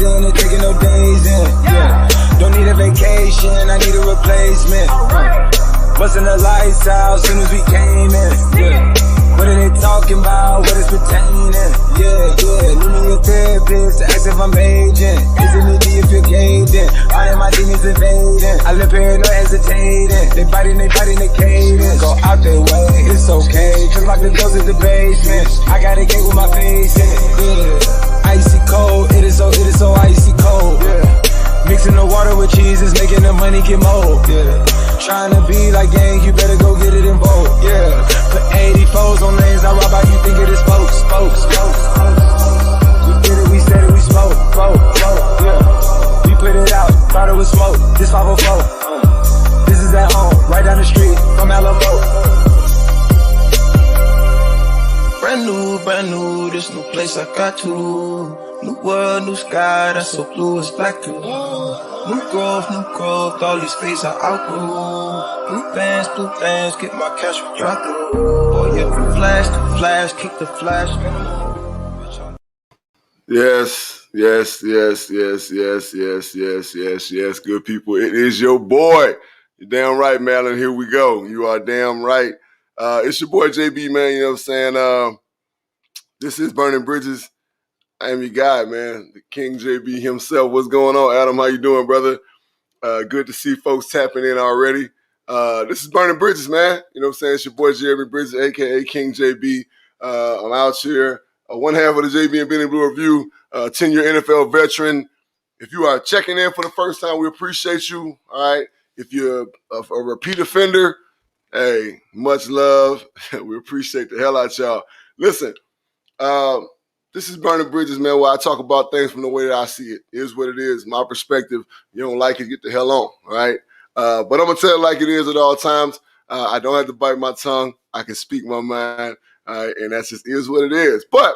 in and taking no days in. Yeah. Don't need a vacation, I need a replacement. Busting the lights out soon as we came in. Yeah. What are they talking about? What is pertaining? Yeah. Need me a therapist to ask if I'm aging. Is it me if you're caved in? All of my demons invading. I live paranoid hesitating. They biting, they cadence. Go out their way, it's okay. Just like the ghost in the basement. I got a gate with my face in it. Yeah. Icy cold, it is so icy cold. Yeah. Mixing the water with cheese is making the money get mold. Yeah. Trying to be like gang, you better go get it in vogue. Yeah. Put 84s on lanes, I rob how you think it is spokes. We did it, we said it, we smoke. Yeah. We put it out, thought it was smoke. This 504. This is at home, right down the street from Alamo. Brand new, this new place I got to. New world, new sky, that's so blue, it's black too. New growth, all these phases I outgrew. Blue bands, get my cash from drop through. Oh yeah, flash, kick the flash. Yes, good people. It is your boy. You're damn right, Malin. Here we go. You are damn right. It's your boy JB, man. You know what I'm saying? This is Burning Bridges. I am your guy, man. The King JB himself. What's going on, Adam? How you doing, brother? Good to see folks tapping in already. This is Burning Bridges, man. You know what I'm saying? It's your boy Jeremy Bridges, a.k.a. King JB. I'm out here. One half of the JB and Benny Blue Review, 10-year NFL veteran. If you are checking in for the first time, we appreciate you, all right? If you're a repeat offender, hey, much love. We appreciate the hell out y'all. Listen, this is Burning Bridges, man, where I talk about things from the way that I see it. It is what it is. My perspective. You don't like it, get the hell on, all right? But I'm going to tell it like it is at all times. I don't have to bite my tongue. I can speak my mind, all right? And that's just is what it is. But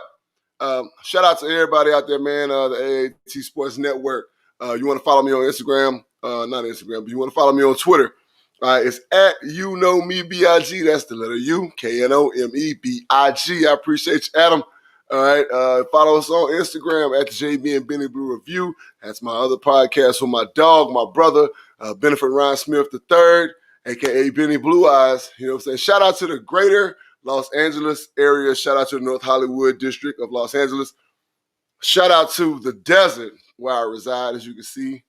shout out to everybody out there, man, the AAT Sports Network. You want to follow me on Instagram? Not Instagram, but you want to follow me on Twitter. All right, it's at YouKnowMeBIG. That's the letter U, KNOMEBIG. I appreciate you, Adam. All right, follow us on Instagram at the JB and Benny Blue Review. That's my other podcast with my dog, my brother, Benefit Ryan Smith III, a.k.a. Benny Blue Eyes. You know what I'm saying? Shout out to the greater Los Angeles area. Shout out to the North Hollywood district of Los Angeles. Shout out to the desert where I reside, as you can see.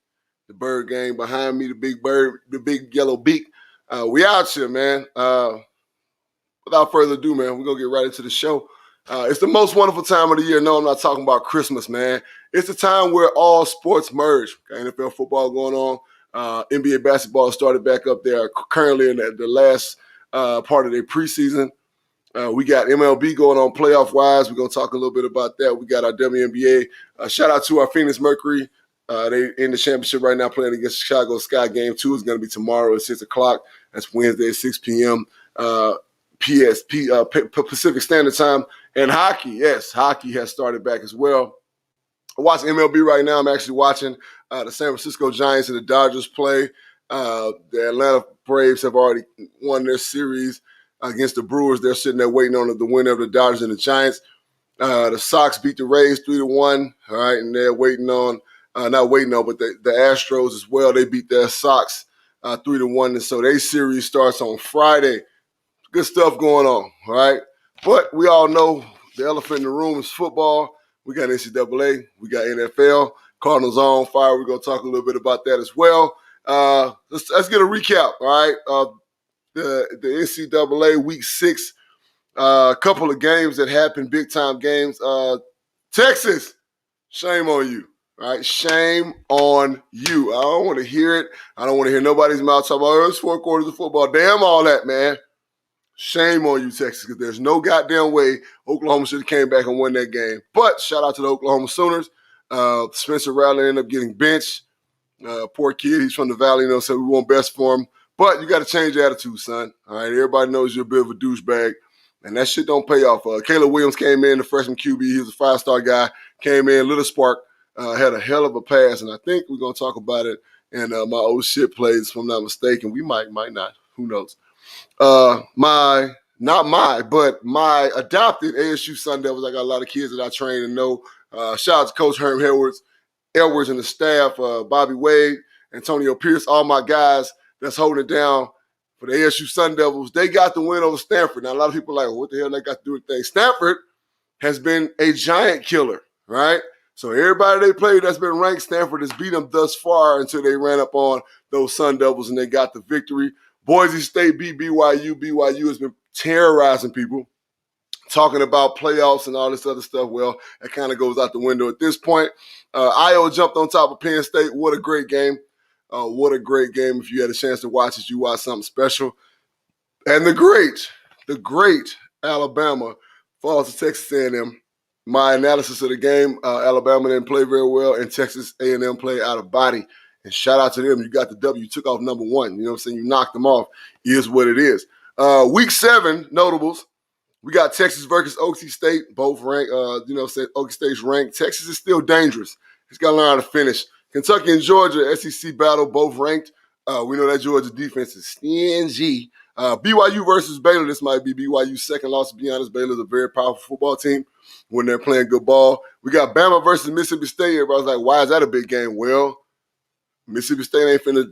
The bird gang behind me, the big bird, the big yellow beak. We out here, man. Without further ado, man, we're going to get right into the show. It's the most wonderful time of the year. No, I'm not talking about Christmas, man. It's the time where all sports merge. Got NFL football going on. NBA basketball started back up there currently in the last part of their preseason. We got MLB going on playoff-wise. We're going to talk a little bit about that. We got our WNBA. Shout out to our Phoenix Mercury. They in the championship right now playing against Chicago Sky. Game 2 is going to be tomorrow at 6 o'clock. That's Wednesday at 6 p.m. Pacific Standard Time. And hockey, yes, hockey has started back as well. I'm watching MLB right now. I'm actually watching the San Francisco Giants and the Dodgers play. The Atlanta Braves have already won their series against the Brewers. They're sitting there waiting on the winner of the Dodgers and the Giants. The Sox beat the Rays 3-1, all right, and they're waiting on, but the Astros as well. They beat their Sox 3-1, and so their series starts on Friday. Good stuff going on, all right? But we all know the elephant in the room is football. We got NCAA. We got NFL. Cardinals on fire. We're going to talk a little bit about that as well. Let's get a recap, all right? The NCAA Week 6, a couple of games that happened, big-time games. Texas, shame on you, all right? Shame on you. I don't want to hear it. I don't want to hear nobody's mouth talk about, it's 4 quarters of football. Damn all that, man. Shame on you, Texas, because there's no goddamn way Oklahoma should have came back and won that game. But shout out to the Oklahoma Sooners. Spencer Rattler ended up getting benched. Poor kid, he's from the Valley, so we want best for him. But you got to change your attitude, son. All right, everybody knows you're a bit of a douchebag, and that shit don't pay off. Kayla Williams came in, the freshman QB. He was a 5-star guy. Came in, lit a spark, had a hell of a pass, and I think we're going to talk about it in my old shit plays, if I'm not mistaken. We might not. Who knows? My adopted ASU Sun Devils. I got a lot of kids that I train and know. Shout out to Coach Herm Edwards. Edwards and the staff, Bobby Wade, Antonio Pierce, all my guys that's holding it down for the ASU Sun Devils. They got the win over Stanford. Now, a lot of people are like, well, what the hell they got to do with things? Stanford has been a giant killer, right? So everybody they played that's been ranked, Stanford has beat them thus far until they ran up on those Sun Devils and they got the victory. Boise State beat BYU. BYU has been terrorizing people, talking about playoffs and all this other stuff. Well, that kind of goes out the window at this point. Iowa jumped on top of Penn State. What a great game. What a great game. If you had a chance to watch it, you watched something special. And the great Alabama falls to Texas A&M. My analysis of the game, Alabama didn't play very well, and Texas A&M played out of body. And shout out to them. You got the W. You took off number one. You know what I'm saying? You knocked them off. Is what it is. Week 7, notables. We got Texas versus Okie State, both ranked. Okie State's ranked. Texas is still dangerous. He's got to learn how to finish. Kentucky and Georgia, SEC battle, both ranked. We know that Georgia defense is stingy. BYU versus Baylor. This might be BYU's second loss, to be honest. Baylor's a very powerful football team when they're playing good ball. We got Bama versus Mississippi State. Everybody's like, why is that a big game? Well, Mississippi State ain't finna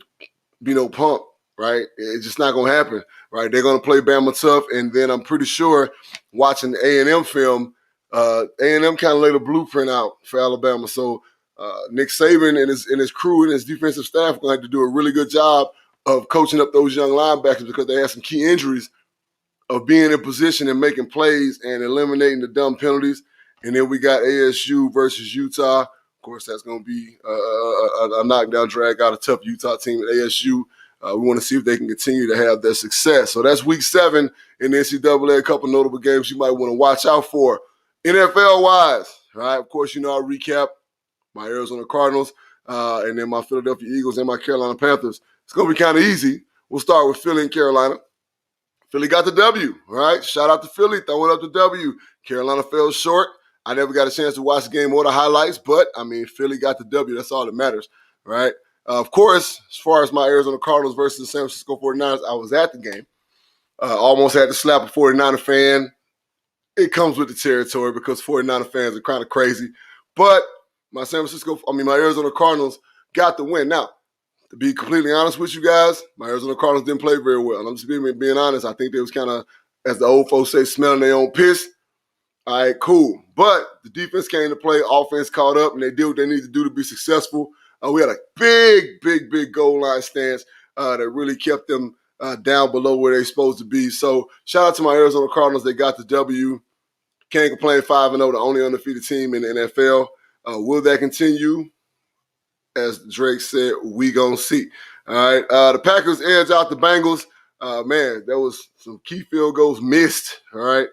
be no punk, right? It's just not going to happen, right? They're going to play Bama tough, and then I'm pretty sure watching the A&M film, A&M kind of laid a blueprint out for Alabama. So Nick Saban and his crew and his defensive staff are going to have to do a really good job of coaching up those young linebackers because they had some key injuries of being in position and making plays and eliminating the dumb penalties. And then we got ASU versus Utah. Of course, that's going to be a knockdown, drag out, a tough Utah team at ASU. We want to see if they can continue to have their success. So that's week 7 in the NCAA. A couple notable games you might want to watch out for. NFL-wise, right? Of course, I'll recap my Arizona Cardinals and then my Philadelphia Eagles and my Carolina Panthers. It's going to be kind of easy. We'll start with Philly and Carolina. Philly got the W, right? Shout out to Philly, throwing up the W. Carolina fell short. I never got a chance to watch the game or the highlights, but, Philly got the W. That's all that matters, right? Of course, as far as my Arizona Cardinals versus the San Francisco 49ers, I was at the game. Almost had to slap a 49er fan. It comes with the territory because 49er fans are kind of crazy. But my Arizona Cardinals got the win. Now, to be completely honest with you guys, my Arizona Cardinals didn't play very well. And I'm just being honest. I think they was kind of, as the old folks say, smelling their own piss. All right, cool. But the defense came to play. Offense caught up, and they did what they needed to do to be successful. We had a big goal line stance that really kept them down below where they're supposed to be. So shout out to my Arizona Cardinals. They got the W. Can't complain, 5-0, the only undefeated team in the NFL. Will that continue? As Drake said, we gonna see. All right. The Packers edge out the Bengals. There was some key field goals missed. All right.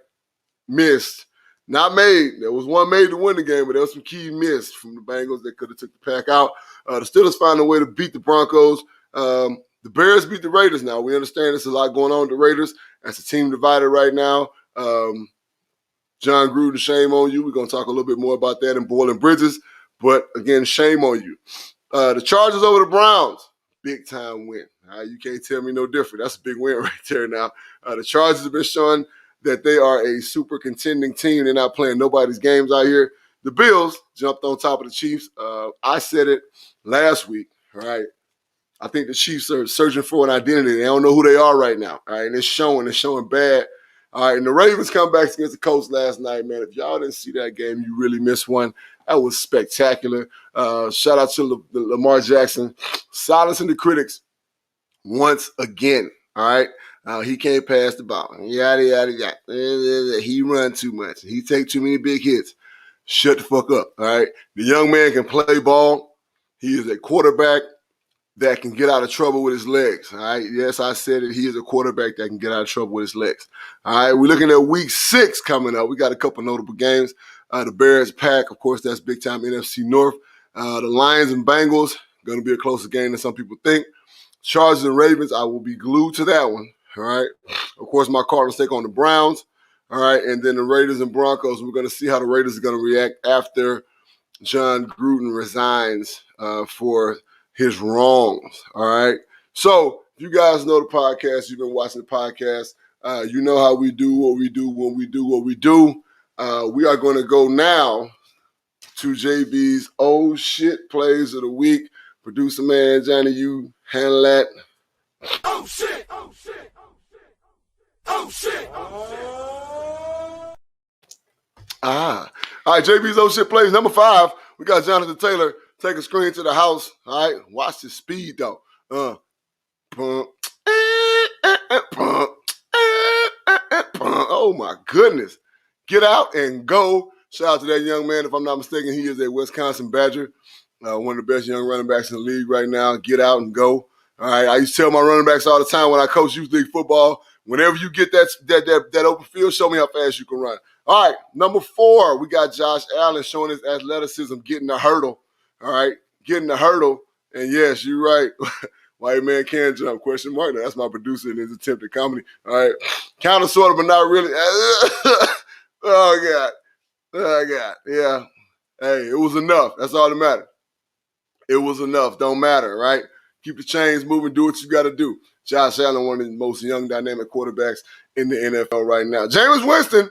Missed. Not made. There was one made to win the game, but there was some key missed from the Bengals that could have took the Pack out. The Steelers found a way to beat the Broncos. The Bears beat the Raiders now. We understand there's a lot going on with the Raiders. That's a team divided right now. John Gruden, shame on you. We're going to talk a little bit more about that in Boiling Bridges. But, again, shame on you. The Chargers over the Browns, big time win. You can't tell me no different. That's a big win right there now. The Chargers have been showing that they are a super contending team. They're not playing nobody's games out here. The Bills jumped on top of the Chiefs. I said it last week, right? I think the Chiefs are searching for an identity. They don't know who they are right now, all right? And it's showing bad. All right, and the Ravens come back against the Colts last night, man. If y'all didn't see that game, you really missed one. That was spectacular. Shout out to Lamar Jackson, silencing the critics once again. All right, he can't pass the ball. Yada yada yada. He run too much. He take too many big hits. Shut the fuck up. All right, the young man can play ball. He is a quarterback that can get out of trouble with his legs. All right, yes, I said it. He is a quarterback that can get out of trouble with his legs. All right, we're looking at week 6 coming up. We got a couple notable games. The Bears Pack, of course, that's big time NFC North. The Lions and Bengals, going to be a closer game than some people think. Chargers and Ravens, I will be glued to that one. All right. Of course, my Cardinals take on the Browns. All right. And then the Raiders and Broncos, we're going to see how the Raiders are going to react after John Gruden resigns for his wrongs. All right. So if you guys know the podcast, you've been watching the podcast, you know how we do what we do when we do what we do. We are going to go now to JB's oh shit plays of the week. Producer man, Johnny, you handle that. Oh shit! Oh shit! Oh shit! Oh shit! All right, JB's oh shit plays. Number 5, we got Jonathan Taylor. Take a screen to the house. All right, watch the speed though. Pump, pump, pump. Oh my goodness. Get out and go. Shout out to that young man. If I'm not mistaken, he is a Wisconsin Badger. One of the best young running backs in the league right now. Get out and go. All right. I used to tell my running backs all the time when I coach youth league football, whenever you get that open field, show me how fast you can run. All right. Number 4, we got Josh Allen showing his athleticism, getting the hurdle. All right. Getting the hurdle. And yes, you're right. White man can jump, question mark. That's my producer in his attempt at comedy. All right. Kind of, sort of, but not really. Oh, God. Oh, God. Yeah. Hey, it was enough. That's all that matters. It was enough. Don't matter, right? Keep the chains moving. Do what you got to do. Josh Allen, one of the most young, dynamic quarterbacks in the NFL right now. Jameis Winston.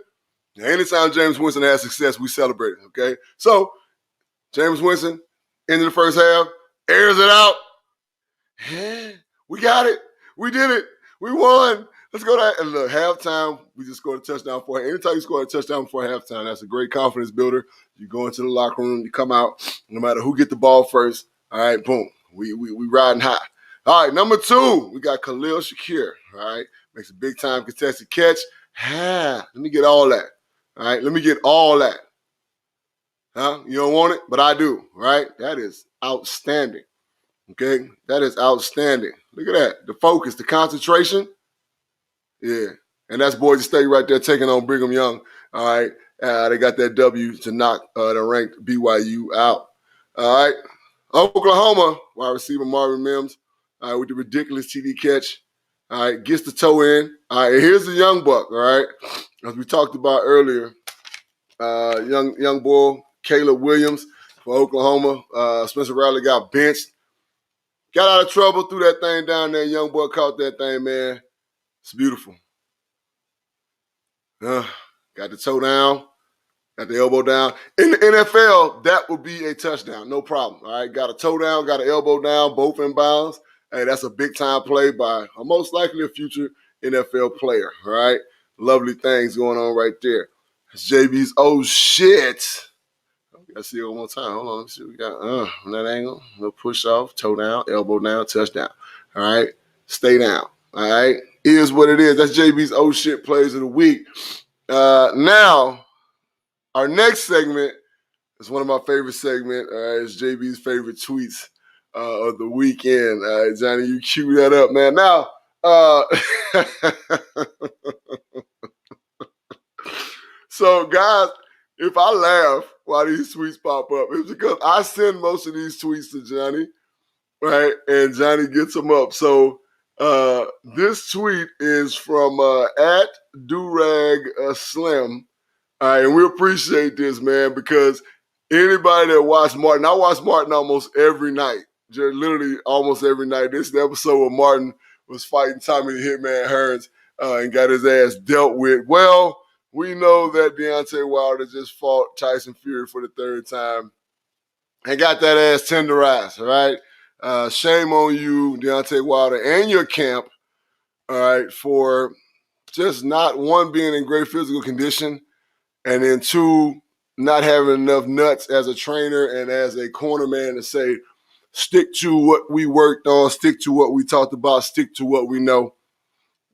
Anytime Jameis Winston has success, we celebrate it, okay? So, Jameis Winston, end of the first half, airs it out. We got it. We did it. We won. Let's go to look, halftime. We just scored a touchdown for it. Anytime you score a touchdown before halftime, that's a great confidence builder. You go into the locker room, you come out, no matter who get the ball first. All right, boom. We riding high. All right, number 2, we got Khalil Shakir. All right, makes a big time contested catch. Let me get all that. All right, let me get all that. Huh? You don't want it, but I do. Right? That is outstanding. Okay, that is outstanding. Look at that. The focus, the concentration. Yeah, and that's Boise State right there taking on Brigham Young. All right, they got that W to knock the ranked BYU out. All right, Oklahoma wide receiver Marvin Mims. All right, with the ridiculous TD catch. All right, gets the toe in. All right, here's the young buck. All right, as we talked about earlier, young boy Kayla Williams for Oklahoma. Spencer Rattler got benched. Got out of trouble, threw that thing down there. Young boy caught that thing, man. It's beautiful. Got the toe down, got the elbow down. In the NFL, that would be a touchdown, no problem. All right, got a toe down, got an elbow down, both in bounds. Hey, that's a big-time play by most likely a future NFL player, all right? Lovely things going on right there. It's JB's oh shit. Gotta see it one more time. Hold on, let me see what we got. On that angle, a little push off, toe down, elbow down, touchdown. All right, stay down. All right, is what it is. That's JB's oh shit plays of the week. Now, our next segment is one of my favorite segments. It's JB's favorite tweets of the weekend. All right, Johnny, you cue that up, man. Now, so guys, if I laugh while these tweets pop up, it's because I send most of these tweets to Johnny, right? And Johnny gets them up. So this tweet is from @DuragSlim. All right, and we appreciate this, man, because anybody that watched Martin, I watch Martin almost every night, literally almost every night. This is the episode where Martin was fighting Tommy the Hitman Hearns and got his ass dealt with. Well, we know that Deontay Wilder just fought Tyson Fury for the 3rd time and got that ass tenderized, all right? Shame on you, Deontay Wilder, and your camp, all right, for just not, 1, being in great physical condition, and then 2, not having enough nuts as a trainer and as a corner man to say, stick to what we worked on, stick to what we talked about, stick to what we know.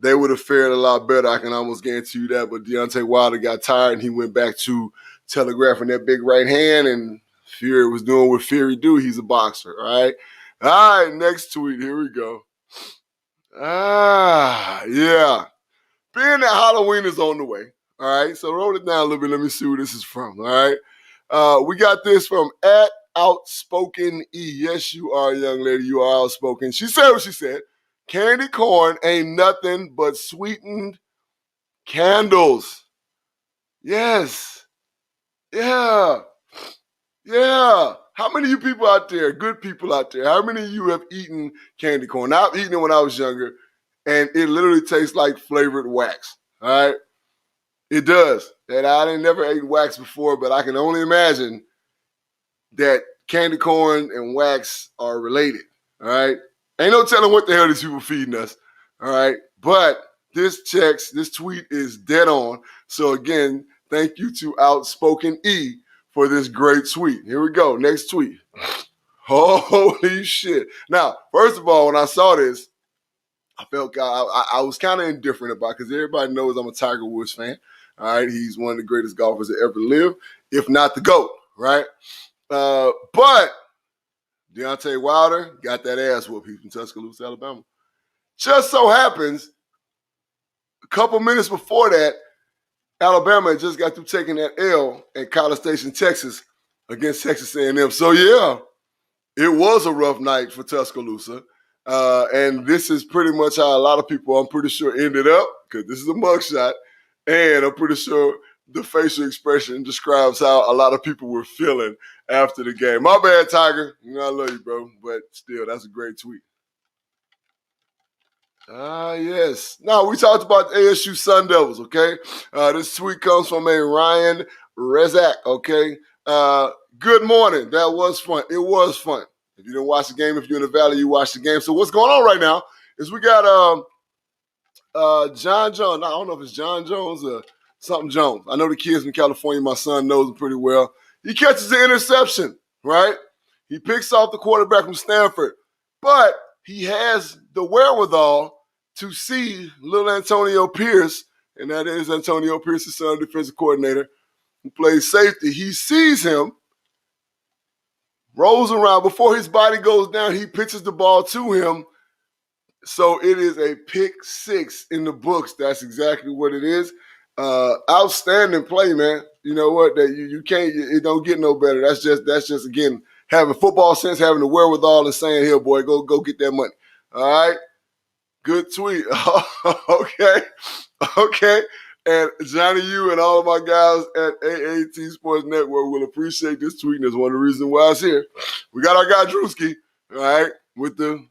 They would have fared a lot better. I can almost guarantee you that. But Deontay Wilder got tired and he went back to telegraphing that big right hand, and Fury was doing what Fury do. He's a boxer, all right? All right, next tweet. Here we go. Yeah. Being that Halloween is on the way, all right? So roll it down a little bit. Let me see where this is from, all right? We got this from @Outspoken E. Yes, you are, young lady. You are outspoken. She said what she said. Candy corn ain't nothing but sweetened candles. Yes. Yeah. Yeah. How many of you people out there, good people out there, how many of you have eaten candy corn? Now, I've eaten it when I was younger, and it literally tastes like flavored wax. All right? It does. And I didn't never ate wax before, but I can only imagine that candy corn and wax are related, all right? Ain't no telling what the hell these people feeding us, all right? But this tweet is dead on. So again, thank you to Outspoken E for this great tweet. Here we go, next tweet. Holy shit. Now, first of all, when I saw this, I felt I was kind of indifferent about it because everybody knows I'm a Tiger Woods fan. All right, he's one of the greatest golfers that ever lived, if not the GOAT, right? But Deontay Wilder got that ass whooped. He's from Tuscaloosa, Alabama. Just so happens, a couple minutes before that, Alabama had just got through taking that L at College Station, Texas, against Texas A&M. So yeah, it was a rough night for Tuscaloosa. And this is pretty much how a lot of people, I'm pretty sure, ended up, because this is a mugshot, and I'm pretty sure the facial expression describes how a lot of people were feeling after the game. My bad, Tiger. You know I love you, bro, but still, that's a great tweet. Yes. Now, we talked about the ASU Sun Devils, okay? This tweet comes from a Ryan Rezak, okay? Good morning. That was fun. It was fun. If you didn't watch the game, if you're in the Valley, you watched the game. So what's going on right now is we got John Jones. I don't know if it's John Jones or something Jones. I know the kids in California. My son knows him pretty well. He catches the interception, right? He picks off the quarterback from Stanford. But he has the wherewithal to see little Antonio Pierce, and that is Antonio Pierce's son, defensive coordinator, who plays safety. He sees him, rolls around. Before his body goes down, he pitches the ball to him. So it is a pick six in the books. That's exactly what it is. Outstanding play, man. You know what? That you can't. It don't get no better. That's just again having football sense, having the wherewithal, and saying, "Here, boy, go get that money." All right. Good tweet. Okay. And Johnny, you and all of my guys at AAT Sports Network will appreciate this tweet. And that's one of the reasons why it's here. We got our guy Drewski, all right, with the,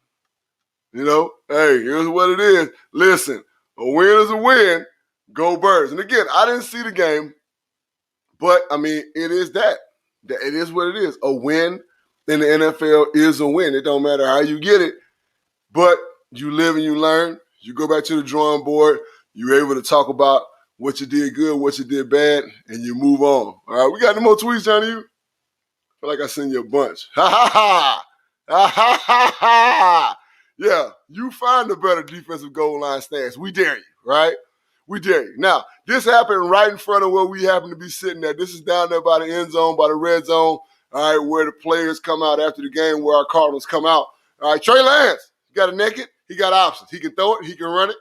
hey, here's what it is. Listen, a win is a win. Go Birds. And again, I didn't see the game, but, I mean, it is that. It is what it is. A win in the NFL is a win. It don't matter how you get it, but you live and you learn. You go back to the drawing board. You're able to talk about what you did good, what you did bad, and you move on. All right, we got no more tweets, Johnny. I feel like I sent you a bunch. Ha ha ha! Ha ha ha ha! Yeah, you find a better defensive goal line stance. We dare you, right? We dare you. Now, this happened right in front of where we happen to be sitting at. This is down there by the end zone, by the red zone, all right, where the players come out after the game, where our Cardinals come out. All right, Trey Lance, he got a naked. He got options. He can throw it. He can run it.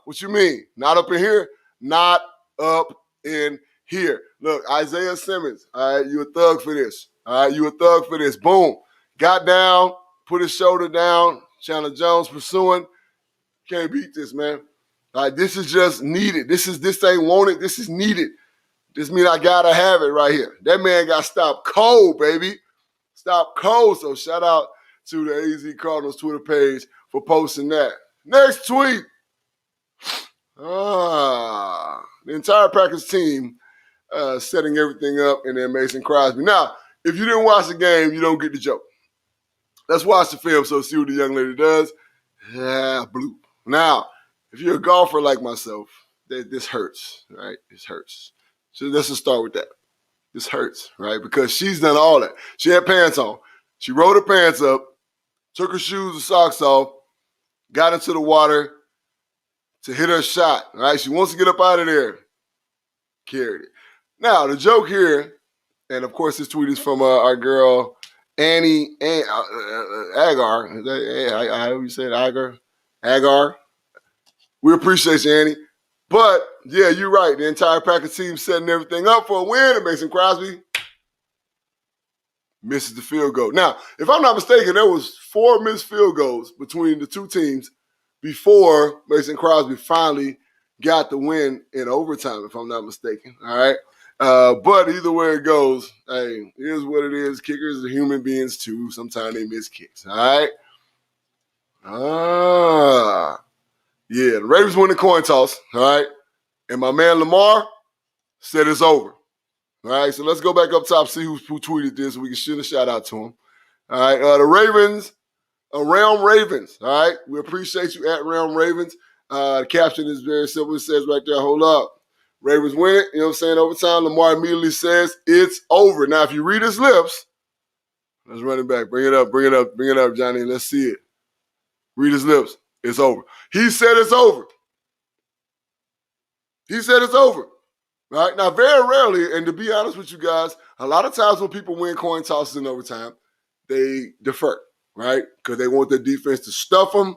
What you mean? Not up in here? Not up in here. Look, Isaiah Simmons, all right, you a thug for this. All right, you a thug for this. Boom. Got down, put his shoulder down. Chandler Jones pursuing. Can't beat this, man. All right, this is just needed. This ain't wanted. This is needed. This means I got to have it right here. That man got stopped cold, baby. Stopped cold. So shout out to the AZ Cardinals Twitter page for posting that. Next tweet. The entire Packers team setting everything up, and then Mason Crosby. Now, if you didn't watch the game, you don't get the joke. Let's watch the film so see what the young lady does. Yeah, bloop. Now, if you're a golfer like myself, this hurts, right? This hurts. So let's just start with that. This hurts, right? Because she's done all that. She had pants on. She rolled her pants up, took her shoes and socks off, got into the water to hit her shot, right? She wants to get up out of there. Carried it. Now, the joke here, and of course this tweet is from our girl Annie Agar. Is that, how do you say it? Agar. We appreciate you, Annie. But, yeah, you're right. The entire Packers team setting everything up for a win, and Mason Crosby misses the field goal. Now, if I'm not mistaken, there was 4 missed field goals between the two teams before Mason Crosby finally got the win in overtime, if I'm not mistaken. All right. But either way it goes, hey, here's what it is. Kickers are human beings too. Sometimes they miss kicks. All right. Yeah, the Ravens win the coin toss. All right. And my man Lamar said it's over. All right, so let's go back up top, see who tweeted this, so we can shoot a shout out to him. All right, the Ravens, Realm Ravens. All right, we appreciate you at Realm Ravens. The caption is very simple. It says right there, hold up. Ravens win it, you know what I'm saying, overtime. Lamar immediately says, it's over. Now, if you read his lips, let's run it back. Bring it up, Johnny. Let's see it. Read his lips. It's over. He said it's over. He said it's over. Right? Now, very rarely, and to be honest with you guys, a lot of times when people win coin tosses in overtime, they defer, right? Because they want their defense to stuff them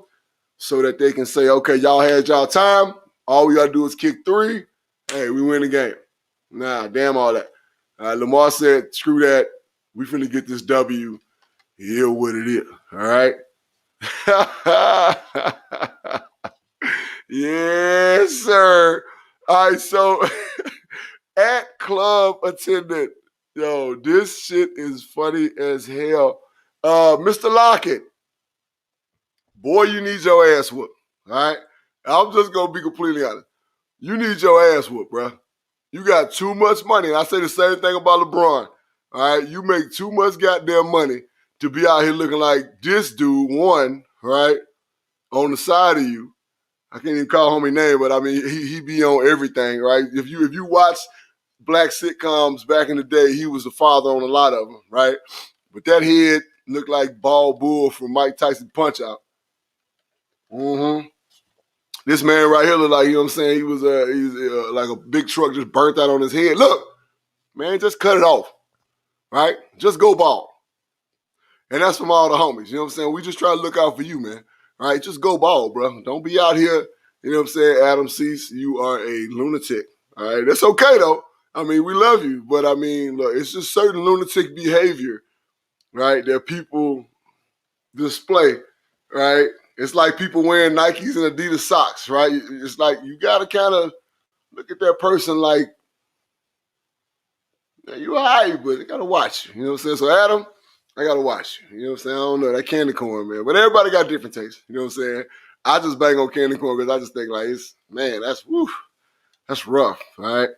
so that they can say, okay, y'all had y'all time. All we got to do is kick 3. Hey, we win the game. Nah, damn all that. Lamar said, screw that. We finna get this W. Hear what it is. All right? Yes, sir. All right, so at club attendant, yo, this shit is funny as hell. Mr. Lockett, boy, you need your ass whooped. All right? I'm just going to be completely honest. You need your ass whooped, bro. You got too much money. And I say the same thing about LeBron. All right? You make too much goddamn money to be out here looking like this dude won, right, on the side of you. I can't even call homie name, but I mean, he be on everything, right? If you watch black sitcoms back in the day, he was the father on a lot of them, right? But that head looked like Bald Bull from Mike Tyson Punch-Out. Mm-hmm. This man right here looked like, you know what I'm saying, he was like a big truck just burnt out on his head. Look, man, just cut it off, right? Just go bald. And that's from all the homies, you know what I'm saying? We just try to look out for you, man. All right, just go bald, bro. Don't be out here, you know what I'm saying, Adam Cease, you are a lunatic. All right, that's okay, though. I mean, we love you, but I mean, look, it's just certain lunatic behavior, right, that people display, right? It's like people wearing Nikes and Adidas socks, right? It's like you got to kind of look at that person like, yeah, you all right, but I got to watch you. You know what I'm saying? So, Adam, I got to watch you. You know what I'm saying? I don't know. That candy corn, man. But everybody got different tastes. You know what I'm saying? I just bang on candy corn because I just think like, that's rough, all right?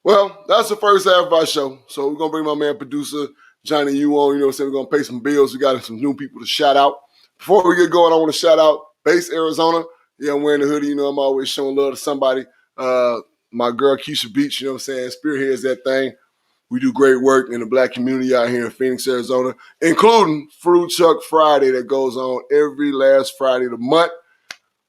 Well, that's the first half of our show. So we're going to bring my man producer, Johnny, you on. You know what I'm saying? We're going to pay some bills. We got some new people to shout out. Before we get going, I want to shout out Base Arizona. Yeah, I'm wearing the hoodie. You know, I'm always showing love to somebody. My girl, Keisha Beach, you know what I'm saying, spearheads that thing. We do great work in the black community out here in Phoenix, Arizona, including Food Truck Friday that goes on every last Friday of the month.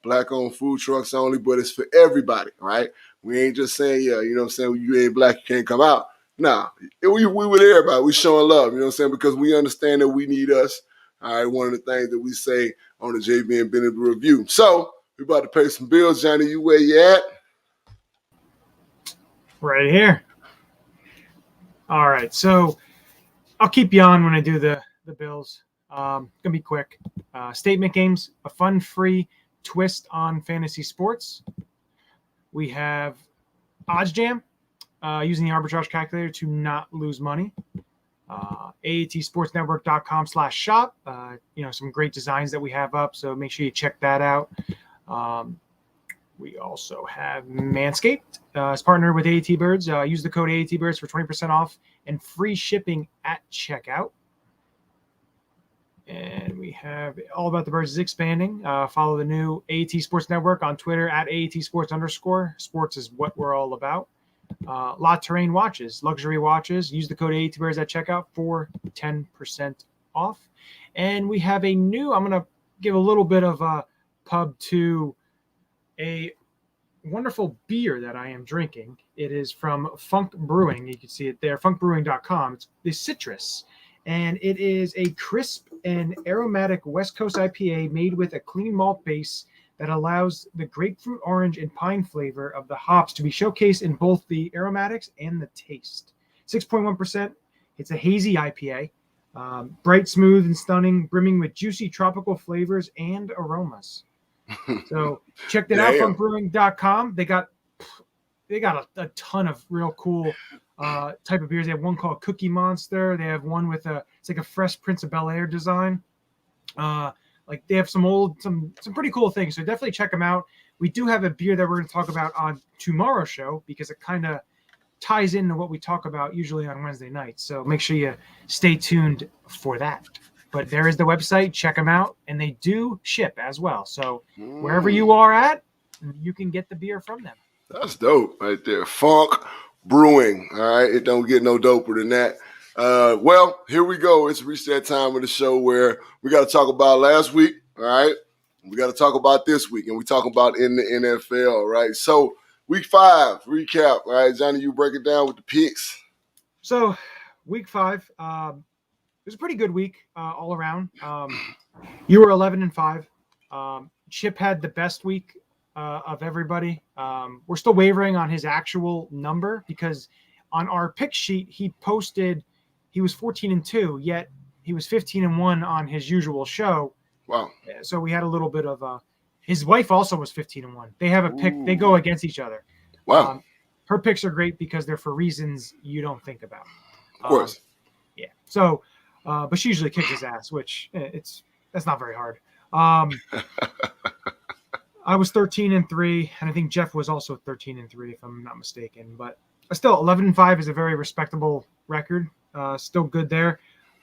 Black-owned food trucks only, but it's for everybody, right? We ain't just saying, yeah, you know what I'm saying, you ain't black, you can't come out. Nah, we with everybody. We showing love, you know what I'm saying, because we understand that we need us. All right, one of the things that we say on the JB and Bennett Review. So, we're about to pay some bills. Johnny, you where you at? Right here. All right, so I'll keep you on when I do the bills. Gonna be quick. Statement games, a fun, free twist on fantasy sports. We have Odds Jam, using the Arbitrage Calculator to not lose money. AATSportsNetwork.com/shop. Some great designs that we have up, so make sure you check that out. We also have Manscaped. It's partnered with AAT Birds. Use the code AAT Birds for 20% off and free shipping at checkout. And we have All About the Birds is expanding. Follow the new AAT Sports Network on Twitter at AAT_Sports. Sports is what we're all about. La Terrain watches, luxury watches. Use the code AAT Birds at checkout for 10% off. And we have a new, I'm going to give a little bit of a pub to a wonderful beer that I am drinking. It is from Funk Brewing. You can see it there, funkbrewing.com. It's the Citrus. And it is a crisp and aromatic West Coast IPA made with a clean malt base that allows the grapefruit, orange, and pine flavor of the hops to be showcased in both the aromatics and the taste. 6.1%. It's a hazy IPA. Bright, smooth, and stunning, brimming with juicy tropical flavors and aromas. So check that out, funkbrewing.com. They got a ton of real cool type of beers. They have one called Cookie Monster. They have one with it's like a Fresh Prince of Bel-Air design. Like they have some pretty cool things. So definitely check them out. We do have a beer that we're going to talk about on tomorrow's show because it kind of ties into what we talk about usually on Wednesday nights. So make sure you stay tuned for that. But there is the website. Check them out. And they do ship as well. So wherever you are at, you can get the beer from them. That's dope right there. Funk Brewing. All right. It don't get no doper than that. Well, here we go. It's reached that time of the show where we got to talk about last week. All right. We got to talk about this week, and we talk about in the NFL. Right. So week 5 recap. All right. Johnny, you break it down with the picks. So week 5, it was a pretty good week all around. You were 11-5. Chip had the best week of everybody. We're still wavering on his actual number because on our pick sheet he posted he was 14-2, yet he was 15-1 on his usual show. Wow! So we had a little bit of his wife also was 15-1. They have a pick. They go against each other. Wow! Her picks are great because they're for reasons you don't think about. Of course. Yeah. So, but she usually kicks his ass, which that's not very hard. I was 13-3, and I think Jeff was also 13-3, if I'm not mistaken. But still, 11-5 is a very respectable record. Still good there.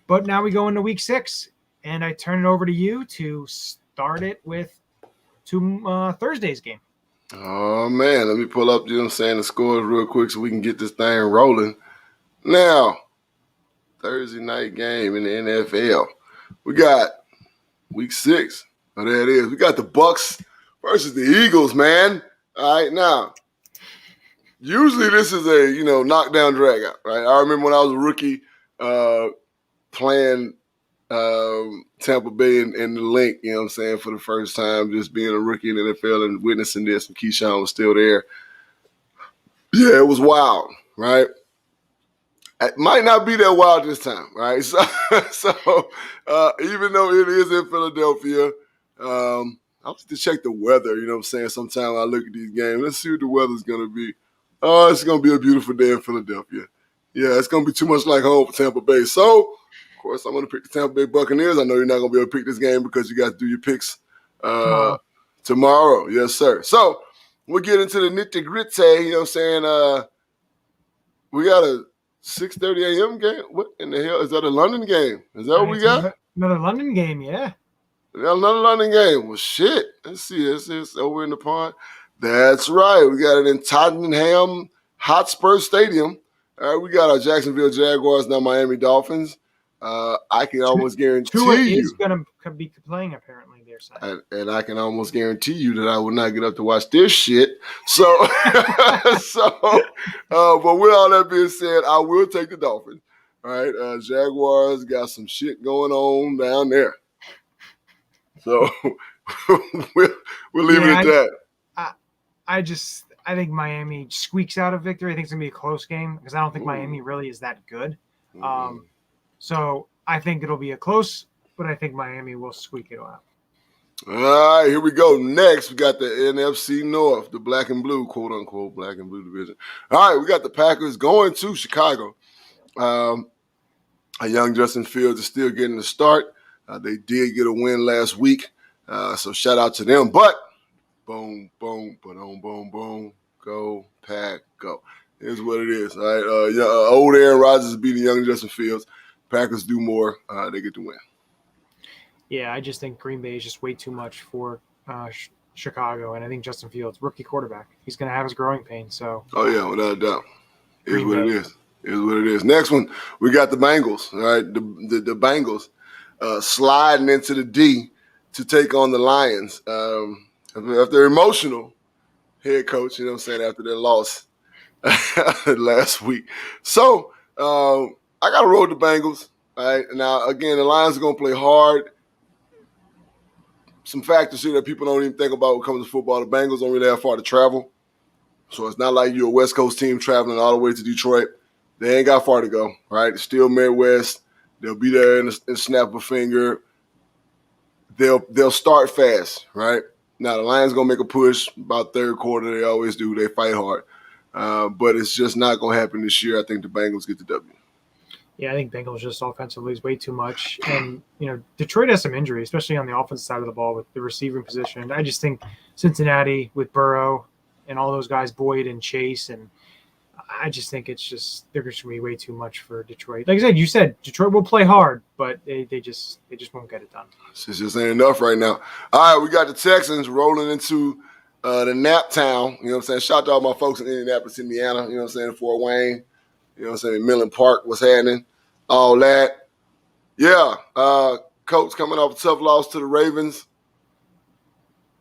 But now we go into week 6, and I turn it over to you to start it with Thursday's game. Oh, man. Let me pull up, the scores real quick so we can get this thing rolling. Now, Thursday night game in the NFL. We got week 6. Oh, there it is. We got the Bucks versus the Eagles, man. All right, now, usually this is a, knockdown drag out, right? I remember when I was a rookie playing Tampa Bay in the link, for the first time, just being a rookie in the NFL and witnessing this, and Keyshawn was still there. Yeah, it was wild, right? It might not be that wild this time, right? So even though it is in Philadelphia, I have to check the weather, Sometimes I look at these games, let's see what the weather's going to be. Oh, it's going to be a beautiful day in Philadelphia. Yeah, it's going to be too much like home for Tampa Bay. So, of course, I'm going to pick the Tampa Bay Buccaneers. I know you're not going to be able to pick this game because you got to do your picks tomorrow. Yes, sir. So, we'll get into the nitty-gritty, we got a 6:30 a.m. game? What in the hell? Is that a London game? Is that what we got? Another London game, yeah. Another London game. Well, shit. Let's see. It's over in the pond. That's right. We got it in Tottenham Hotspur Stadium. All right, we got our Jacksonville Jaguars, now Miami Dolphins. I can almost guarantee Tua you. is going to be playing, apparently, their side. And I can almost guarantee you that I will not get up to watch this shit. So, but with all that being said, I will take the Dolphins. All right, Jaguars got some shit going on down there. So we'll leave it at that. I think Miami squeaks out a victory. I think it's going to be a close game because I don't think Miami really is that good. So I think it'll be a close, but I think Miami will squeak it out. All right, here we go. Next, we got the NFC North, the black and blue, quote unquote, black and blue division. All right, we got the Packers going to Chicago. A young Justin Fields is still getting the start. They did get a win last week, so shout out to them. But boom, boom, boom, boom, boom, go Pack, go. Here's what it is. All right, old Aaron Rodgers beating young Justin Fields. Packers do more. They get the win. Yeah, I just think Green Bay is just way too much for Chicago, and I think Justin Fields, rookie quarterback, he's going to have his growing pains. So. Oh yeah, without a doubt. Here's what it is. Here's what it is. Next one, we got the Bengals. All right, the Bengals sliding into the D to take on the Lions. After emotional head coach, after their loss last week. So I got to roll with the Bengals. All right, now again, the Lions are going to play hard. Some factors here that people don't even think about when it comes to football. The Bengals don't really have far to travel. So it's not like you're a West Coast team traveling all the way to Detroit. They ain't got far to go, right? It's still Midwest. They'll be there in a snap of a finger. They'll start fast, right? Now, the Lions going to make a push about third quarter. They always do. They fight hard. But it's just not going to happen this year. I think the Bengals get the W. Yeah, I think Bengals just offensively is way too much. And, Detroit has some injury, especially on the offensive side of the ball with the receiving position. I just think Cincinnati with Burrow and all those guys, Boyd and Chase, and I just think it's just they're just going to be way too much for Detroit. Like I said, Detroit will play hard, but they just won't get it done. It's just ain't enough right now. All right, we got the Texans rolling into the nap town. You know what I'm saying? Shout out to all my folks in Indianapolis, Indiana. You know what I'm saying? Fort Wayne. You know what I'm saying? Millen Park, what's happening? All that. Yeah. Colts coming off a tough loss to the Ravens.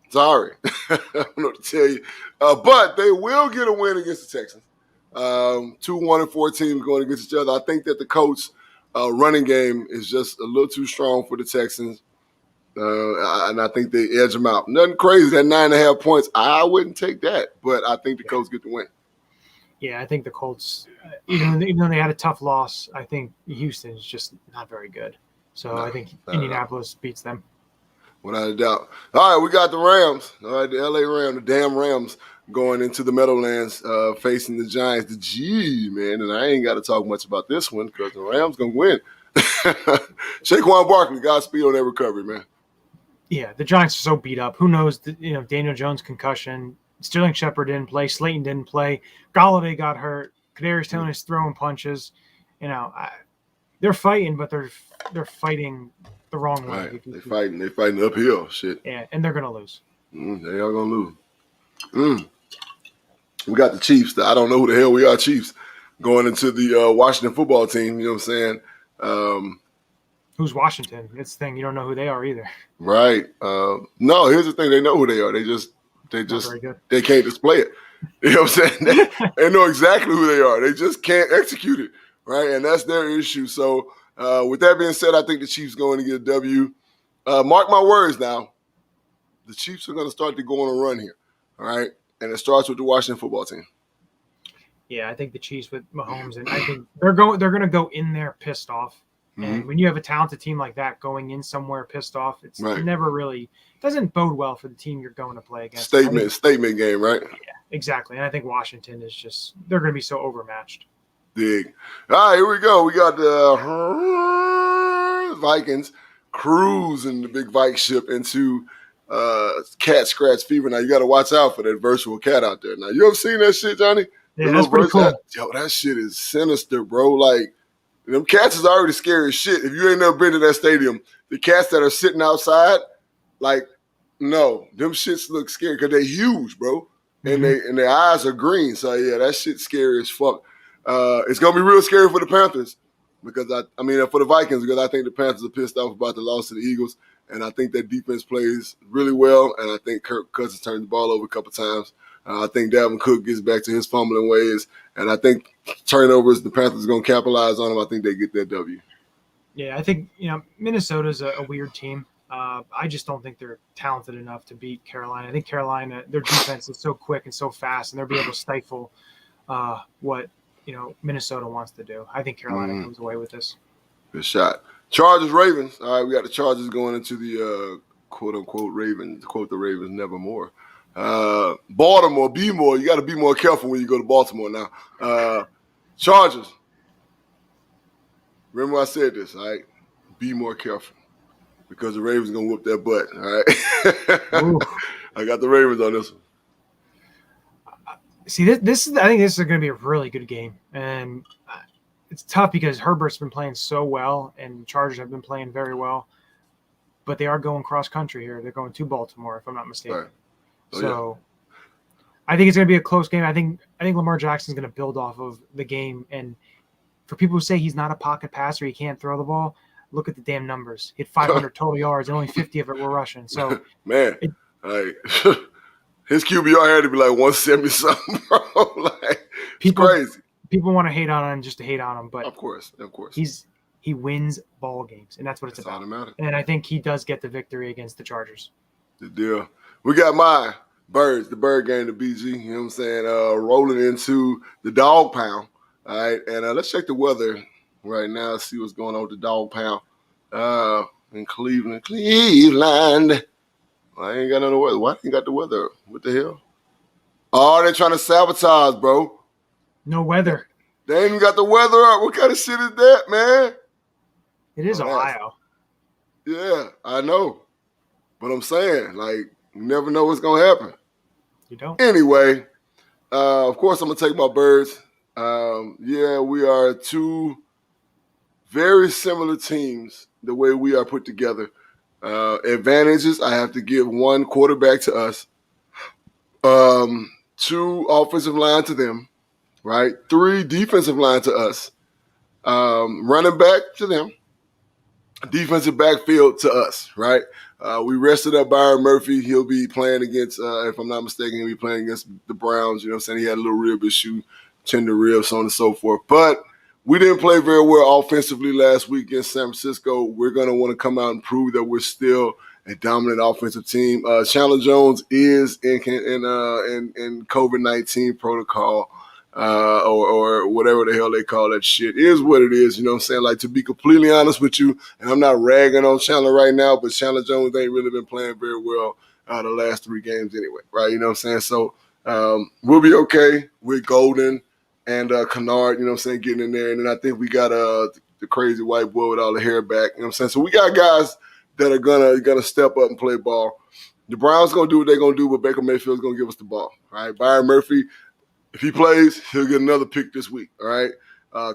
Sorry. I don't know what to tell you. But they will get a win against the Texans. 2-1-4 teams going against each other. I think that the Colts running game is just a little too strong for the Texans. And I think they edge them out. Nothing crazy. That 9.5 points, I wouldn't take that. But I think the Colts get the win. Yeah, I think the Colts, even though they had a tough loss, I think Houston is just not very good. So I think Indianapolis beats them. Without a doubt. All right, we got the Rams. All right, the LA Rams, the damn Rams going into the Meadowlands facing the Giants. The G, man, and I ain't got to talk much about this one because the Rams going to win. Saquon Barkley, Godspeed on that recovery, man. Yeah, the Giants are so beat up. Who knows? Daniel Jones concussion. Sterling Shepard didn't play. Slayton didn't play. Golladay got hurt. Kadarius Toney is throwing punches. They're fighting, but they're fighting the wrong way. Right. They fighting uphill. Shit. Yeah, and they're gonna lose. They are gonna lose. We got the Chiefs. I don't know who the hell we are, Chiefs, going into the Washington football team. You know what I'm saying? Who's Washington? It's the thing. You don't know who they are either. Right. No, here's the thing. They know who they are. They just they can't display it. You know what I'm saying? They know exactly who they are. They just can't execute it. Right. And that's their issue. So with that being said, I think the Chiefs going to get a W. Mark my words now. The Chiefs are going to start to go on a run here. All right. And it starts with the Washington football team. Yeah, I think the Chiefs with Mahomes, and I think they're going to go in there pissed off. And when you have a talented team like that going in somewhere pissed off, it's never really doesn't bode well for the team you're going to play against. Statement game, right? Yeah, exactly. And I think Washington is just they're going to be so overmatched. Dig. All right, here we go. We got the Vikings cruising the big Vike ship into cat scratch fever. Now you got to watch out for that virtual cat out there. Now you ever seen that shit, Johnny? Yeah, that's pretty cool. Yo, that shit is sinister, bro. Like. Them cats is already scary as shit. If you ain't never been to that stadium, the cats that are sitting outside, like, no, them shits look scary because they're huge, bro. And their eyes are green. So, yeah, that shit's scary as fuck. It's going to be real scary for the Panthers because, for the Vikings because I think the Panthers are pissed off about the loss to the Eagles. And I think that defense plays really well. And I think Kirk Cousins turned the ball over a couple times. I think Dalvin Cook gets back to his fumbling ways. And I think turnovers, the Panthers are going to capitalize on them. I think they get that W. Yeah, I think, Minnesota's a weird team. I just don't think they're talented enough to beat Carolina. I think Carolina, their defense is so quick and so fast, and they'll be able to stifle what, Minnesota wants to do. I think Carolina comes away with this. Good shot. Chargers, Ravens. All right, we got the Chargers going into the quote-unquote Ravens, quote the Ravens, nevermore. Baltimore, be more. You got to be more careful when you go to Baltimore now. Chargers. Remember I said this, all right? Be more careful because the Ravens going to whoop their butt, all right? I got the Ravens on this one. See, I think this is going to be a really good game. And it's tough because Herbert's been playing so well and Chargers have been playing very well. But they are going cross-country here. They're going to Baltimore, if I'm not mistaken. Right. So I think it's going to be a close game. I think Lamar Jackson's going to build off of the game. And for people who say he's not a pocket passer, he can't throw the ball, look at the damn numbers. He had 500 total yards, and only 50 of it were rushing. So man, his QBR had to be like 170 something, bro. Like it's crazy. People want to hate on him just to hate on him, but of course, he wins ball games, and that's what it's about. Automatic. And I think he does get the victory against the Chargers. Good deal. We got my Birds, the Bird game, the BG, you know what I'm saying, rolling into the Dog Pound. All right, and let's check the weather right now, see what's going on with the Dog Pound in Cleveland. I ain't got no weather. Why ain't got the weather? What the hell? Oh, they're trying to sabotage, bro. No weather. They ain't even got the weather up. What kind of shit is that, man? It is Ohio. Yeah, I know. But I'm saying, like, you never know what's going to happen. You don't. Anyway, of course, I'm going to take my Birds. Yeah, we are two very similar teams the way we are put together. Advantages, I have to give one quarterback to us, two offensive line to them, right? Three defensive line to us, running back to them, defensive backfield to us, right? We rested up Byron Murphy. He'll be playing against, if I'm not mistaken, he'll be playing against the Browns. You know what I'm saying? He had a little rib issue, tender rib, so on and so forth. But we didn't play very well offensively last week against San Francisco. We're going to want to come out and prove that we're still a dominant offensive team. Chandler Jones is in COVID-19 protocol. Or whatever the hell they call that shit. It is what it is, you know what I'm saying? Like, to be completely honest with you, and I'm not ragging on Chandler right now, but Chandler Jones ain't really been playing very well the last 3 games anyway, right? You know what I'm saying? So we'll be okay with Golden and Kennard, you know what I'm saying, getting in there. And then I think we got the crazy white boy with all the hair back, you know what I'm saying? So we got guys that are gonna step up and play ball. The Browns going to do what they're going to do, but Baker Mayfield's going to give us the ball, all right? Byron Murphy, if he plays, he'll get another pick this week, all right?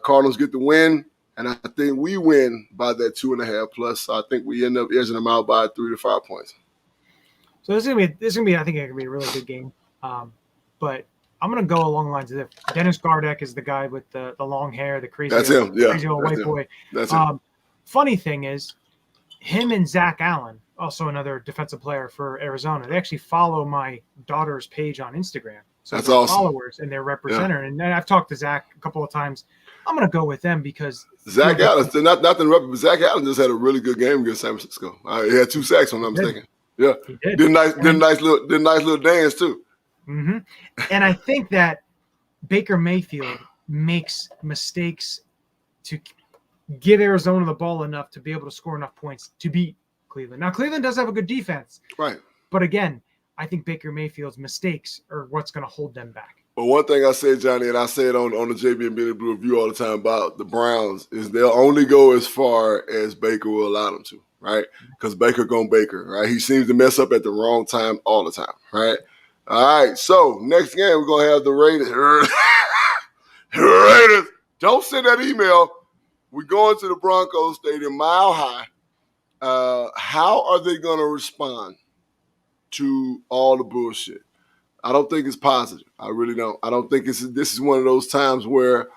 Cardinals get the win, and I think we win by that 2.5 plus. So I think we end up edging them out by 3 to 5 points. So this is gonna be. I think it could be a really good game. But I'm gonna go along the lines of this. Dennis Gardeck is the guy with the long hair, the crazy. That's him. Yeah, crazy old white boy. That's him. Funny thing is, him and Zach Allen, also another defensive player for Arizona, they actually follow my daughter's page on Instagram. So that's they're awesome. Followers and their representative. Yeah. And I've talked to Zach a couple of times. I'm going to go with them because Zach Allen, nothing, but Zach Allen just had a really good game against San Francisco. He had 2 sacks, if I'm not mistaken. Yeah, he did. Did nice little dance too. Mm-hmm. And I think that Baker Mayfield makes mistakes to give Arizona the ball enough to be able to score enough points to beat Cleveland. Now, Cleveland does have a good defense, right? But again, I think Baker Mayfield's mistakes are what's going to hold them back. Well, one thing I said, Johnny, and I say it on the JB and Billy Blue review all the time about the Browns, is they'll only go as far as Baker will allow them to, right? Because Baker gonna Baker, right? He seems to mess up at the wrong time all the time, right? All right, so next game we're going to have the Raiders. Raiders, don't send that email. We're going to the Broncos Stadium, Mile High. How are they going to respond to all the bullshit? I don't think it's positive. I really don't. I don't think this is one of those times where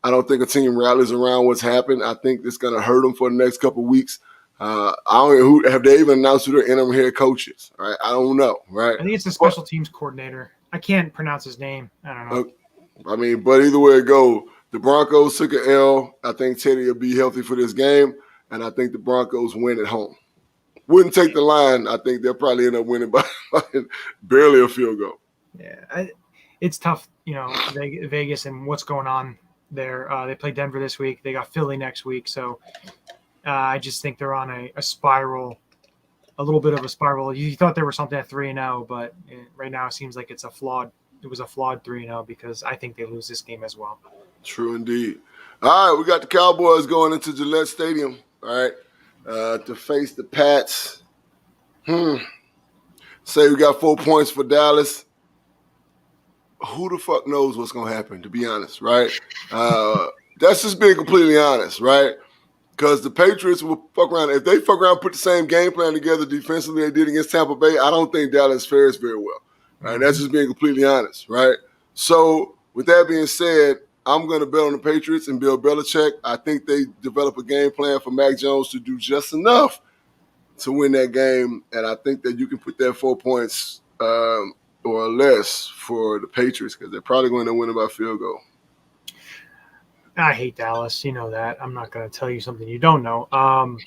I don't think a team rallies around what's happened. I think it's going to hurt them for the next couple of weeks. I don't know have they even announced who their interim head coach is, right? I don't know, right? I think it's the special teams coordinator. I can't pronounce his name. I don't know. I mean, but either way it go, the Broncos took an L. I think Teddy will be healthy for this game, and I think the Broncos win at home. Wouldn't take the line. I think they'll probably end up winning by barely a field goal. Yeah, it's tough, Vegas and what's going on there. They play Denver this week. They got Philly next week. So I just think they're on a spiral, a little bit of a spiral. You thought there was something at 3-0, but right now it seems like it was a flawed 3-0 because I think they lose this game as well. True indeed. All right, we got the Cowboys going into Gillette Stadium, all right, to face the Pats. Say we got 4 points for Dallas. Who the fuck knows what's going to happen, to be honest, right? That's just being completely honest, right? Because the Patriots will fuck around. If they fuck around and put the same game plan together defensively they did against Tampa Bay, I don't think Dallas fares very well. Right? Mm-hmm. That's just being completely honest, right? So with that being said, I'm going to bet on the Patriots and Bill Belichick. I think they develop a game plan for Mac Jones to do just enough to win that game, and I think that you can put that 4 points or less for the Patriots because they're probably going to win it by field goal. I hate Dallas. You know that. I'm not going to tell you something you don't know.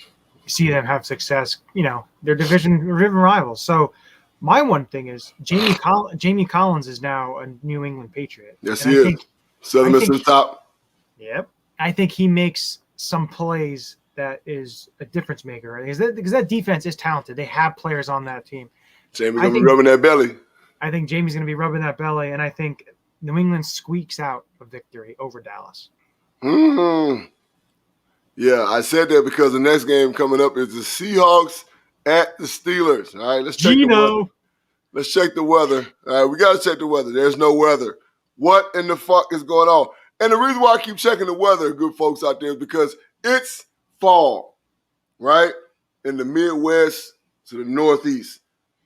See them have success. They're division rivals. So my one thing is Jamie Collins is now a New England Patriot. Yes, he is. Southern Miss top. Yep. I think he makes some plays that is a difference maker. Right? Because that defense is talented. They have players on that team. Jamie's going to be rubbing that belly. I think Jamie's going to be rubbing that belly, and I think New England squeaks out a victory over Dallas. Yeah, I said that because the next game coming up is the Seahawks at the Steelers. All right, let's check the weather. Let's check the weather. All right, we got to check the weather. There's no weather. What in the fuck is going on? And the reason why I keep checking the weather, good folks out there, is because it's fall, right? In the Midwest to the Northeast.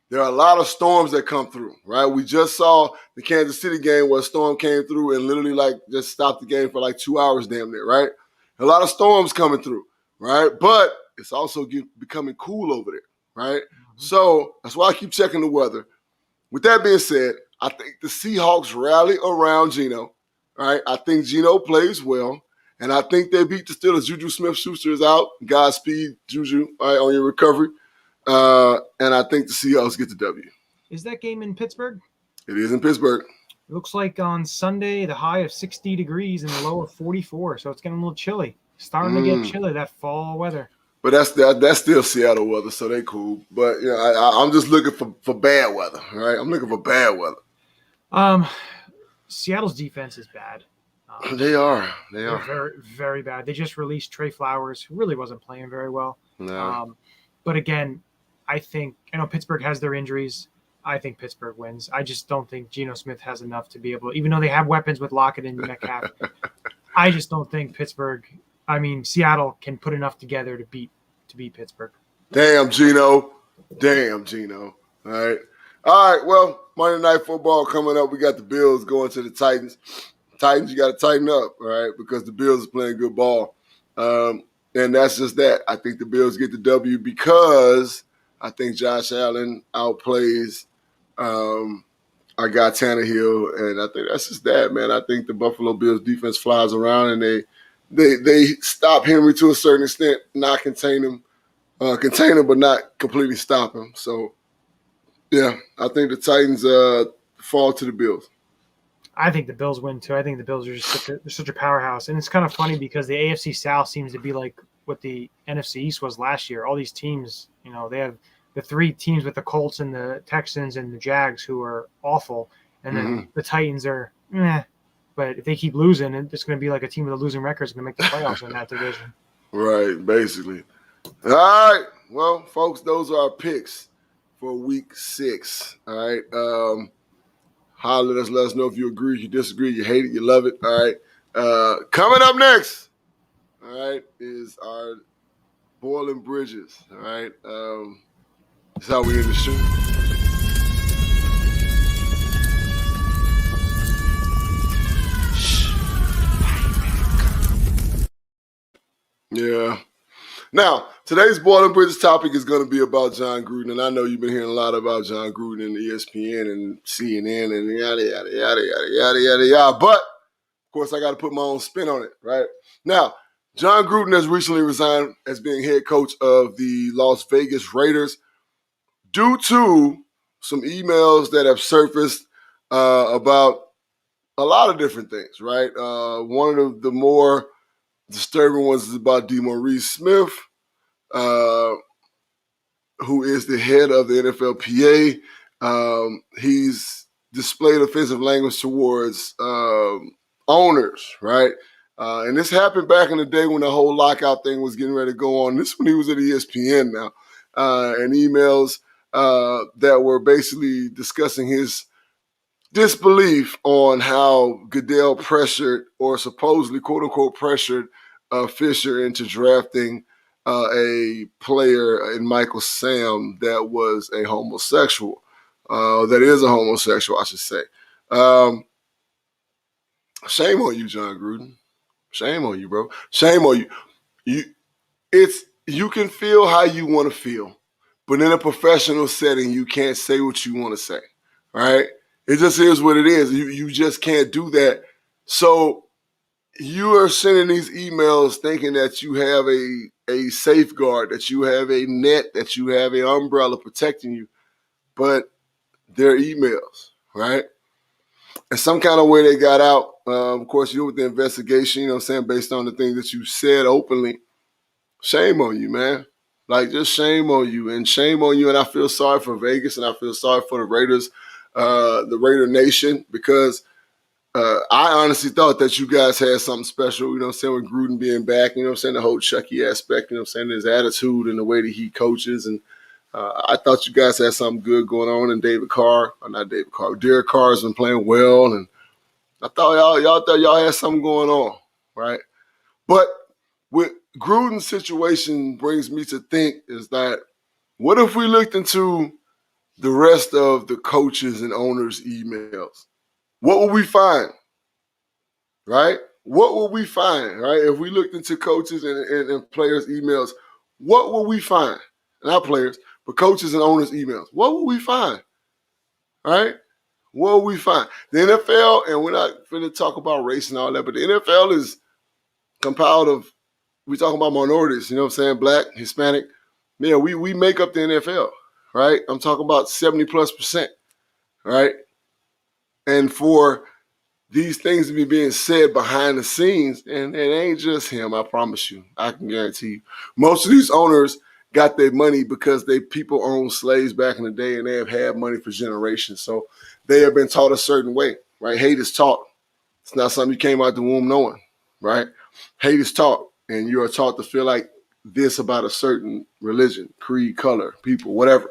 There are a lot of storms that come through, right? We just saw the Kansas City game where a storm came through and literally like just stopped the game for like 2 hours damn near, right? A lot of storms coming through, right? But it's also becoming cool over there, right? So that's why I keep checking the weather. With that being said, I think the Seahawks rally around Geno, right? I think Geno plays well, and I think they beat the Steelers. Juju Smith-Schuster is out. Godspeed, Juju, all right, on your recovery. And I think the Seahawks get the W. Is that game in Pittsburgh? It is in Pittsburgh. It looks like on Sunday, the high of 60 degrees and the low of 44. So it's getting a little chilly. Starting to get chilly, that fall weather. But that's still Seattle weather, so they cool. But, you know, I'm just looking for bad weather, right? I'm looking for bad weather. Seattle's defense is bad. They are. They're very, very bad. They just released Trey Flowers, who really wasn't playing very well. No. But again, I know Pittsburgh has their injuries. I think Pittsburgh wins. I just don't think Geno Smith has enough to be able to, even though they have weapons with Lockett and Metcalf, I just don't think Seattle can put enough together to beat Pittsburgh. Damn, Geno. All right. Well, Monday Night Football coming up. We got the Bills going to the Titans. Titans, you got to tighten up, all right, because the Bills are playing good ball. And that's just that. I think the Bills get the W because I think Josh Allen outplays our guy Tannehill, and I think that's just that, man. I think the Buffalo Bills defense flies around, and they stop Henry to a certain extent, not contain him, but not completely stop him. So, yeah, I think the Titans fall to the Bills. I think the Bills win too. I think the Bills are just such a powerhouse, and it's kind of funny because the AFC South seems to be like what the NFC East was last year. All these teams, you know, they have the three teams with the Colts and the Texans and the Jags who are awful, and then the Titans are meh. But if they keep losing, it's going to be like a team with a losing record is going to make the playoffs in that division. Right, basically. All right, well, folks, those are our picks for Week 6. All right. Holler at us, let us know if you agree, you disagree, you hate it, you love it. All right. Coming up next, all right, is our Boiling Bridges. All right. That's how we end the show. Yeah. Now, today's Boiling Bridges topic is going to be about John Gruden, and I know you've been hearing a lot about John Gruden and ESPN and CNN and yada, yada, yada, yada, yada, yada, yada. But, of course, I got to put my own spin on it, right? Now, John Gruden has recently resigned as being head coach of the Las Vegas Raiders due to some emails that have surfaced about a lot of different things, right? One of the more disturbing ones is about DeMaurice Smith, who is the head of the NFLPA. He's displayed offensive language towards owners, right? And this happened back in the day when the whole lockout thing was getting ready to go on. This is when he was at ESPN now. And emails that were basically discussing his disbelief on how Goodell pressured or supposedly, quote-unquote, pressured Fisher into drafting a player in Michael Sam that was a homosexual. That is a homosexual, I should say. Shame on you, John Gruden. Shame on you, bro. Shame on you. You can feel how you want to feel, but in a professional setting, you can't say what you want to say, right? It just is what it is. You just can't do that. So you are sending these emails thinking that you have a safeguard, that you have a net, that you have an umbrella protecting you, but they're emails, right? And some kind of way they got out. Of course, you're with the investigation, you know what I'm saying, based on the things that you said openly. Shame on you, man. Like, just shame on you. And shame on you. And I feel sorry for Vegas, and I feel sorry for the Raiders, the Raider Nation, because I honestly thought that you guys had something special, you know what I'm saying, with Gruden being back, you know what I'm saying, the whole Chucky aspect, you know what I'm saying, his attitude and the way that he coaches. And I thought you guys had something good going on. And Derek Carr has been playing well. And I thought y'all had something going on, right? But what Gruden's situation brings me to think is that what if we looked into the rest of the coaches and owners' emails? What would we find, right? What would we find, right? If we looked into coaches and players' emails, what would we find? Not players, but coaches and owners' emails. What would we find, right? What would we find? The NFL, and we're not going to talk about race and all that, but the NFL is compiled of, we talking about minorities, you know what I'm saying? Black, Hispanic. Yeah, we make up the NFL, right? I'm talking about 70+%, right? And for these things to be being said behind the scenes, and it ain't just him, I promise you. I can guarantee you. Most of these owners got their money because people owned slaves back in the day, and they have had money for generations. So they have been taught a certain way, right? Hate is taught. It's not something you came out the womb knowing, right? Hate is taught, and you are taught to feel like this about a certain religion, creed, color, people, whatever.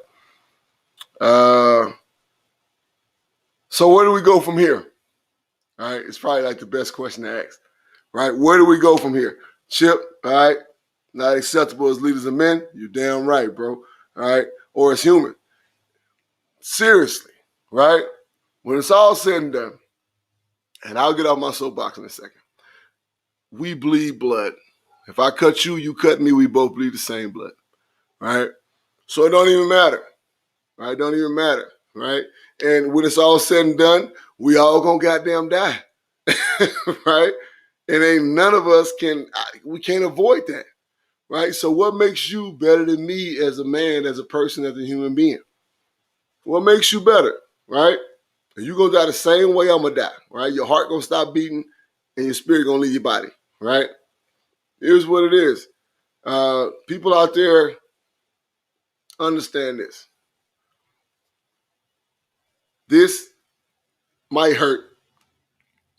So where do we go from here? All right, it's probably like the best question to ask, right? Where do we go from here? Chip, all right, not acceptable as leaders of men. You're damn right, bro, all right? Or as human. Seriously, right? When it's all said and done, and I'll get off my soapbox in a second, we bleed blood. If I cut you, you cut me, we both bleed the same blood, right? So it don't even matter, right? Don't even matter, right? And when it's all said and done, we all gonna goddamn die, right? And ain't none of us we can't avoid that, right? So what makes you better than me as a man, as a person, as a human being? What makes you better, right? And you gonna die the same way I'm gonna die, right? Your heart gonna stop beating and your spirit gonna leave your body, right? Here's what it is. People out there understand this. This might hurt,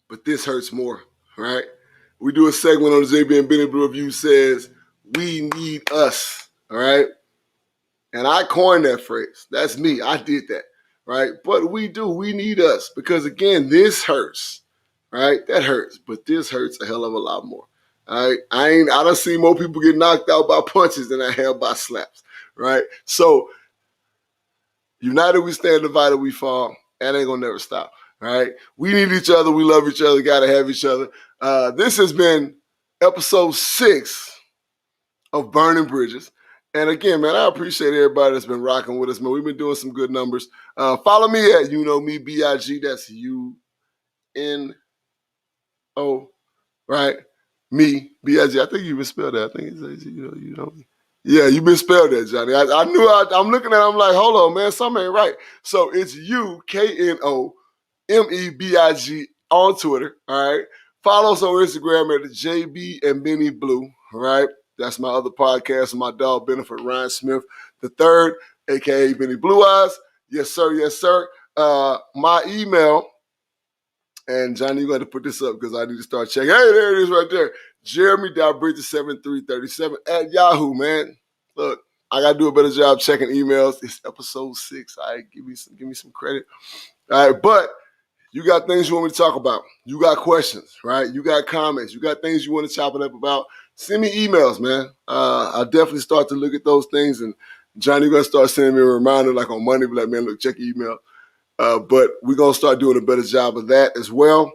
but this hurts more, right? We do a segment on the JB and Benny Blue Review says, we need us, all right? And I coined that phrase. That's me. I did that, right? But we need us because, again, this hurts, right? That hurts, but this hurts a hell of a lot more, all right? I done seen more people get knocked out by punches than I have by slaps, right? So united we stand, divided we fall. That ain't gonna never stop. All right. We need each other. We love each other. Gotta have each other. This has been episode 6 of Burning Bridges. And again, man, I appreciate everybody that's been rocking with us, man. We've been doing some good numbers. Follow me at me, BIG. That's UNO, right? Me, BIG. I think you misspelled that. I think it's you know me. Yeah, you misspelled that, Johnny. I knew. I'm looking at it, I'm like, hold on, man, something ain't right. So it's UKNOMEBIG on Twitter, all right? Follow us on Instagram at the JB and Benny Blue, all right? That's my other podcast, my dog Benefit Ryan Smith the third, a.k.a. Benny Blue Eyes. Yes, sir, yes, sir. My email, and Johnny, you're going to put this up because I need to start checking. Hey, there it is right there. Jeremy.Bridges7337 at Yahoo, man. Look, I got to do a better job checking emails. It's episode 6. All right, give me some credit. All right, but you got things you want me to talk about. You got questions, right? You got comments. You got things you want to chop it up about. Send me emails, man. I'll definitely start to look at those things. And Johnny, you're going to start sending me a reminder like on Monday, be like, man, look, check your email. But we're going to start doing a better job of that as well.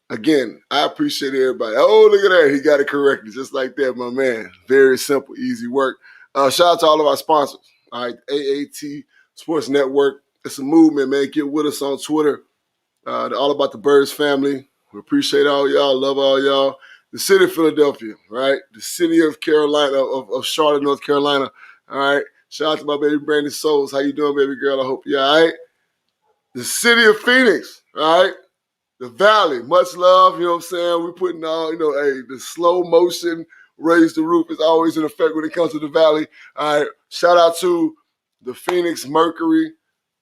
Again, I appreciate everybody. Oh, look at that. He got it correctly. Just like that, my man. Very simple, easy work. Shout out to all of our sponsors. All right, AAT Sports Network. It's a movement, man. Get with us on Twitter. They're all about the Birds family. We appreciate all y'all. Love all y'all. The city of Philadelphia, right? The city of Carolina, of Charlotte, North Carolina. All right. Shout out to my baby Brandy Souls. How you doing, baby girl? I hope you're all right. The city of Phoenix, all right? The Valley, much love, you know what I'm saying? We're putting all, the slow motion, raise the roof is always in effect when it comes to the Valley. All right, shout out to the Phoenix Mercury.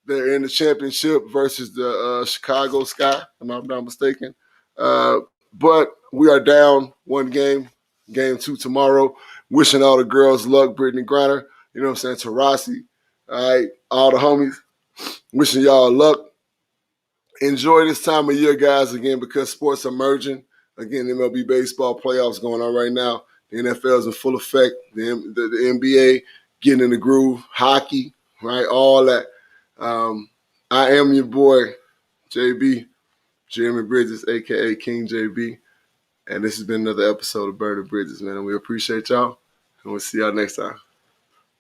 They're in the championship versus the Chicago Sky, if I'm not mistaken. But we are down one game, game 2 tomorrow. Wishing all the girls luck, Brittany Griner, you know what I'm saying, Tarasi, all right, all the homies. Wishing y'all luck. enjoy this time of year, guys, again, because sports are merging. Again, MLB baseball playoffs going on right now. The NFL is in full effect. The NBA getting in the groove. Hockey, right? All that. I am your boy, JB, Jeremy Bridges, a.k.a. King JB. And this has been another episode of Burning Bridges, man. And we appreciate y'all. And we'll see y'all next time.